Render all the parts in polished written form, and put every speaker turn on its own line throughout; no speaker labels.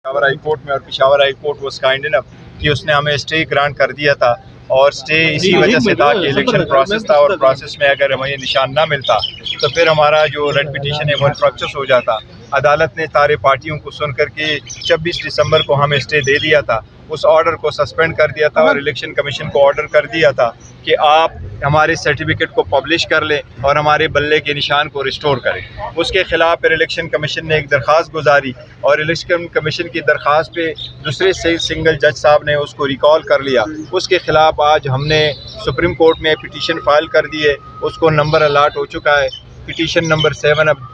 Peshawar high court میں، اور Peshawar high court was kind انف کہ اس نے ہمیں اسٹے گرانٹ کر دیا تھا، اور اسٹے اسی وجہ سے تھا کہ الیکشن پروسیس تھا، اور پروسیس میں اگر ہمیں نشان نہ ملتا تو پھر ہمارا جو ریٹ پٹیشن ہے وہ انفرکچس ہو جاتا۔ عدالت نے سارے پارٹیوں کو سن کر کے 26 دسمبر کو ہمیں اسٹے دے دیا تھا، اس آرڈر کو سسپینڈ کر دیا تھا، اور الیکشن کمیشن کو آرڈر کر دیا تھا کہ آپ ہمارے سرٹیفکیٹ کو پبلش کر لیں اور ہمارے بلے کے نشان کو ریسٹور کریں۔ اس کے خلاف پھر الیکشن کمیشن نے ایک درخواست گزاری، اور الیکشن کمیشن کی درخواست پہ دوسرے سنگل جج صاحب نے اس کو ریکال کر لیا۔ اس کے خلاف آج ہم نے سپریم کورٹ میں پٹیشن فائل کر دی ہے، اس کو نمبر الاٹ ہو چکا ہے، پٹیشن نمبر 7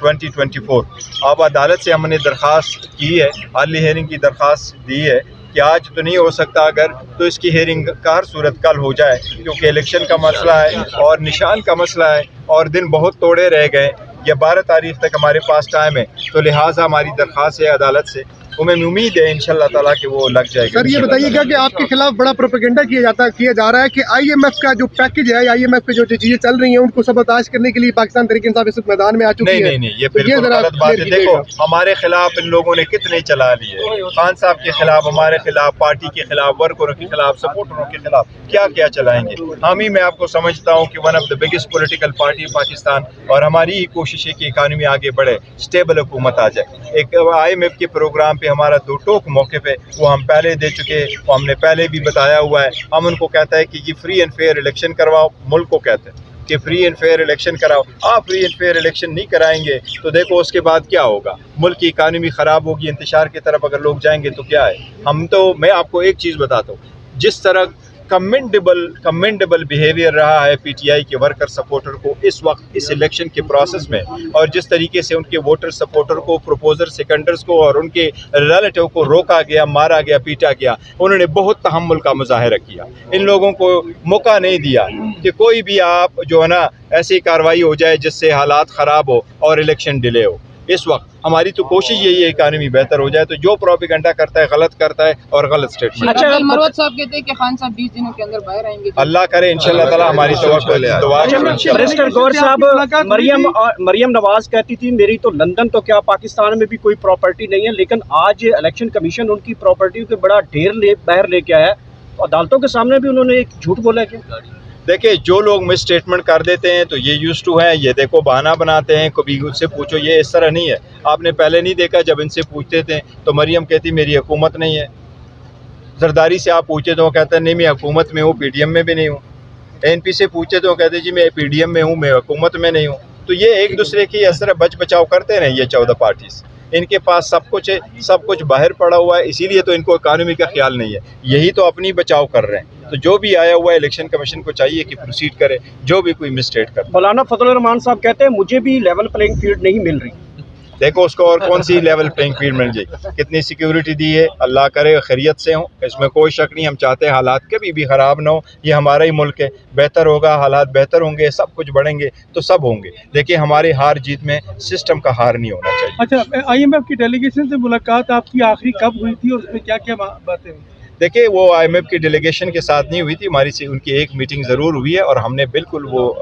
2024۔ اب عدالت سے ہم نے درخواست کی ہے، ارلی ہیئرنگ کی درخواست دی ہے کہ آج تو نہیں ہو سکتا، اگر تو اس کی ہیئرنگ کا ہر صورت کل ہو جائے، کیونکہ الیکشن کا مسئلہ ہے اور نشان کا مسئلہ ہے، اور دن بہت توڑے رہ گئے، یہ 12 تاریخ تک ہمارے پاس ٹائم ہے، تو لہٰذا ہماری درخواست ہے عدالت سے، ہمیں امید ہے انشاءاللہ تعالیٰ کہ وہ لگ جائے گا۔
سر یہ بتائیے گا کہ آپ کے خلاف بڑا پروپیگنڈا کیا جا رہا ہے کہ آئی ایم ایف کا جو پیکج ہے، آئی ایم ایف پہ جو چیزیں چل رہی ہیں ان کو سبوتاژ کرنے کے لیے پاکستان تحریک انصاف اس میدان میں آ چکی ہے۔
نہیں، یہ بالکل غلط بات ہے۔ دیکھو ہمارے خلاف ان لوگوں نے کتنے چلا لیے، خان صاحب کے خلاف، ہمارے خلاف، پارٹی کے خلاف، ورکروں کے خلاف، سپورٹروں کے خلاف کیا چلائیں گے۔ ہم ہی میں آپ کو سمجھتا ہوں کہ one of the biggest political party Pakistan, اور ہماری ہی کوشش ہے کہ اکانومی آگے بڑھے، اسٹیبل حکومت آ جائے۔ ایک آئی ایم ایف کے پروگرام پہ ہمارا 2 ٹوک موقع پہ وہ ہم پہلے دے چکے، وہ ہم نے پہلے بھی بتایا ہوا ہے، ہم ان کو کہتا ہے کہ یہ فری اینڈ فیئر الیکشن کرواؤ، ملک کو کہتے ہیں کہ فری اینڈ فیئر الیکشن کراؤ۔ آپ فری اینڈ فیئر الیکشن نہیں کرائیں گے تو دیکھو اس کے بعد کیا ہوگا، ملک کی اکانومی خراب ہوگی، انتشار کی طرف اگر لوگ جائیں گے تو کیا ہے۔ میں آپ کو ایک چیز بتاتا ہوں، جس طرح کمنڈیبل بیہیویئر رہا ہے پی ٹی آئی کے ورکر سپورٹر کو اس وقت اس الیکشن کے پروسیس میں، اور جس طریقے سے ان کے ووٹر سپورٹر کو، پروپوزر سیکنڈرز کو اور ان کے ریلیٹیو کو روکا گیا، مارا گیا، پیٹا گیا، انہوں نے بہت تحمل کا مظاہرہ کیا، ان لوگوں کو موقع نہیں دیا کہ کوئی بھی آپ جو ہے نا ایسی کارروائی ہو جائے جس سے حالات خراب ہو اور الیکشن ڈیلے ہو۔ اس وقت ہماری تو کوشش یہی ہے اکانومی بہتر ہو جائے، تو جو پروپیگنڈا کرتا ہے غلط کرتا ہے اور غلط سٹیٹمنٹ۔
اچھا مروت صاحب کہتے ہیں کہ خان صاحب 20 دنوں کے اندر باہر آئیں گے،
اللہ کرے انشاءاللہ تعالی، ہماری توقع ہے، دعا ہے۔
برسٹر گور صاحب، مریم نواز کہتی تھی میری تو لندن تو کیا پاکستان میں بھی کوئی پراپرٹی نہیں ہے، لیکن آج الیکشن کمیشن ان کی پراپرٹی کے بڑا ڈھیر باہر لے کے آیا، عدالتوں کے سامنے بھی انہوں نے ایک جھوٹ بولا کہ
دیکھیں جو لوگ مس اسٹیٹمنٹ کر دیتے ہیں تو یہ یوز ٹو ہیں، یہ دیکھو بہانہ بناتے ہیں، کبھی ان سے پوچھو، یہ اس طرح نہیں ہے۔ آپ نے پہلے نہیں دیکھا جب ان سے پوچھتے تھے تو مریم کہتی میری حکومت نہیں ہے، زرداری سے آپ پوچھے تو وہ کہتا ہے نہیں میں حکومت میں ہوں، پی ڈی ایم میں بھی نہیں ہوں، این پی سے پوچھے تو وہ کہتے ہیں جی میں پی ڈی ایم میں ہوں، میں حکومت میں نہیں ہوں۔ تو یہ ایک دوسرے کی اس طرح بچ بچاؤ کرتے رہے، یہ 14 پارٹیز، ان کے پاس سب کچھ ہے، سب کچھ باہر پڑا ہوا ہے، اسی لیے تو ان کو اکانومی کا خیال نہیں ہے، یہی تو اپنی بچاؤ کر رہے ہیں۔ تو جو بھی آیا ہوا ہے الیکشن کمیشن کو چاہیے کہ پروسیڈ کرے، جو بھی کوئی مسٹیٹ کرے۔
مولانا فضل الرحمان صاحب کہتے ہیں مجھے بھی لیول پلینگ فیلڈ نہیں مل رہی۔
دیکھو اس کو اور کون سی لیول پلینگ فیلڈ مل جائے، کتنی سیکیورٹی دی ہے، اللہ کرے خیریت سے ہوں، اس میں کوئی شک نہیں، ہم چاہتے ہیں حالات کبھی بھی خراب نہ ہو، یہ ہمارا ہی ملک ہے، بہتر ہوگا، حالات بہتر ہوں گے، سب کچھ بڑھیں گے تو سب ہوں گے۔ دیکھیں ہمارے ہار جیت میں سسٹم کا ہار نہیں ہونا چاہیے۔
اچھا آئی ایم ایف کی ڈیلیگیشن سے ملاقات آپ کی آخری کب ہوئی تھی اور اس میں کیا کیا باتیں ہوئی؟
دیکھیں وہ آئی ایم ایف کی ڈیلیگیشن کے ساتھ نہیں ہوئی تھی، ہماری سے ان کی ایک میٹنگ ضرور ہوئی ہے، اور ہم نے بالکل وہ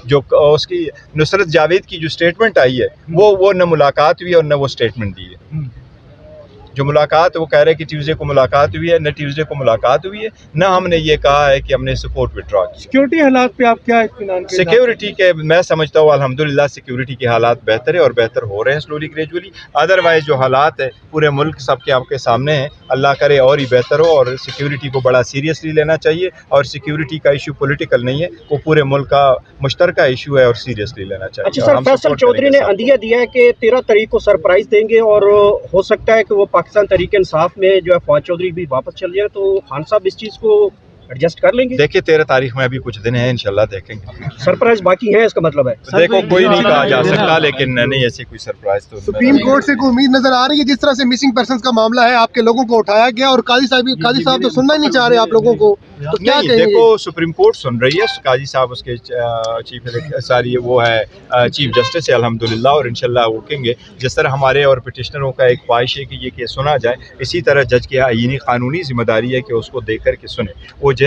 جو اس کی نصرت جاوید کی جو اسٹیٹمنٹ آئی ہے وہ نہ ملاقات ہوئی ہے اور نہ وہ اسٹیٹمنٹ دی ہے۔ جو ملاقات وہ کہہ رہے کہ ٹیوزڈے کو ملاقات ہوئی ہے، نہ ٹیوزڈے کو ملاقات ہوئی ہے، نہ ہم نے یہ کہا ہے کہ ہم نے سپورٹ وڈرا کی۔
سیکیورٹی حالات پہ آپ کیا اطمینان کے
سیکیورٹی کے میں سمجھتا ہوں الحمدللہ سیکیورٹی کے حالات بہتر ہے اور بہتر ہو رہے ہیں سلولی گریجولی، ادروائز جو حالات ہے پورے ملک سب کے آپ کے سامنے ہیں، اللہ کرے اور ہی بہتر ہو، اور سیکیورٹی کو بڑا سیریسلی لینا چاہیے، اور سیکیورٹی کا ایشو پولیٹیکل نہیں ہے، وہ پورے ملک کا مشترکہ ایشو ہے اور سیریسلی لینا چاہیے۔
اچھا سر، فیصل چودھری نے عندیہ دیا ہے کہ 13 تاریخ کو سرپرائز دیں گے، اور ہو سکتا ہے کہ وہ پاکستان تحریک انصاف میں جو ہے فواد چودھری بھی واپس چل جائے، تو خان صاحب اس چیز کو ایڈجسٹ کر لیں گے؟
دیکھیں 13 تاریخ میں ابھی کچھ دن ہیں، انشاءاللہ دیکھیں گے،
سرپرائز باقی ہے اس کا مطلب ہے؟
دیکھو کوئی نہیں کہا جا سکتا، لیکن نہیں ایسی کوئی سرپرائز تو
سپریم کورٹ سے کوئی امید نظر آ رہی ہے؟ جس طرح سے مسنگ پرسنز کا معاملہ ہے، آپ کے لوگوں کو اٹھایا گیا اور قاضی صاحب تو سننا ہی نہیں چاہ رہے آپ لوگوں کو، تو کیا
نہیں،
کہیں گے؟
دیکھو سپریم کورٹ سن رہی ہے، قاضی صاحب اس کے وہ ہے چیف جسٹس ہے الحمدللہ، اور انشاءاللہ وہ کہیں گے جس طرح ہمارے اور پٹیشنروں کا ایک خواہش ہے کہ یہ کیس سنا جائے، اسی طرح جج کی آئینی قانونی ذمہ داری ہے کہ اس کو دیکھ کر کے سنے، وہ